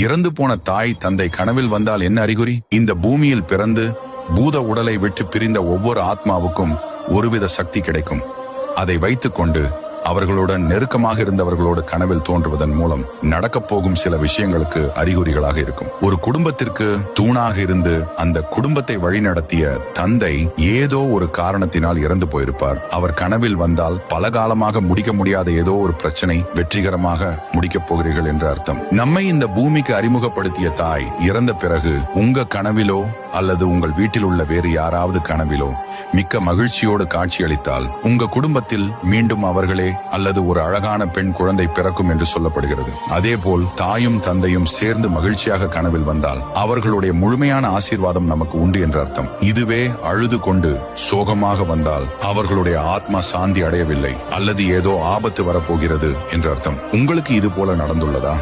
இறந்து போன தாய் தந்தை கனவில் வந்தால் என்ன அறிகுறி? இந்த பூமியில் பிறந்து பூத உடலை விட்டு பிரிந்த ஒவ்வொரு ஆத்மாவுக்கும் ஒருவித சக்தி கிடைக்கும். அதை வைத்துக்கொண்டு அவர்களுடன் நெருக்கமாக இருந்தவர்களோடு கனவில் தோன்றுவதன் மூலம் நடக்கப் போகும் சில விஷயங்களுக்கு அறிகுறிகளாக இருக்கும். ஒரு குடும்பத்திற்கு தூணாக இருந்து அந்த குடும்பத்தை வழிநடத்திய தந்தை ஏதோ ஒரு காரணத்தினால் இறந்து போயிருப்பார். அவர் கனவில் வந்தால் பல காலமாக முடிக்க முடியாத ஏதோ ஒரு பிரச்சனை வெற்றிகரமாக முடிக்கப் போகிறீர்கள் என்று அர்த்தம். நம்மை இந்த பூமிக்கு அறிமுகப்படுத்திய தாய் இறந்த பிறகு உங்க கனவிலோ அல்லது உங்கள் வீட்டில் உள்ள வேறு யாராவது கனவிலோ மிக்க மகிழ்ச்சியோடு காட்சியளித்தால் உங்க குடும்பத்தில் மீண்டும் அவர்களே அல்லது ஒரு அழகான பெண் குழந்தை பிறக்கும் என்று சொல்லப்படுகிறது. அதேபோல் தாயும் தந்தையும் சேர்ந்து மகிழ்ச்சியாக கனவில் வந்தால் அவர்களுடைய முழுமையான ஆசீர்வாதம் நமக்கு உண்டு என்று அர்த்தம். இதுவே அழுது கொண்டு சோகமாக வந்தால் அவர்களுடைய ஆத்மா சாந்தி அடையவில்லை அல்லது ஏதோ ஆபத்து வரப்போகிறது என்று அர்த்தம். உங்களுக்கு இது போல நடந்துள்ளதா?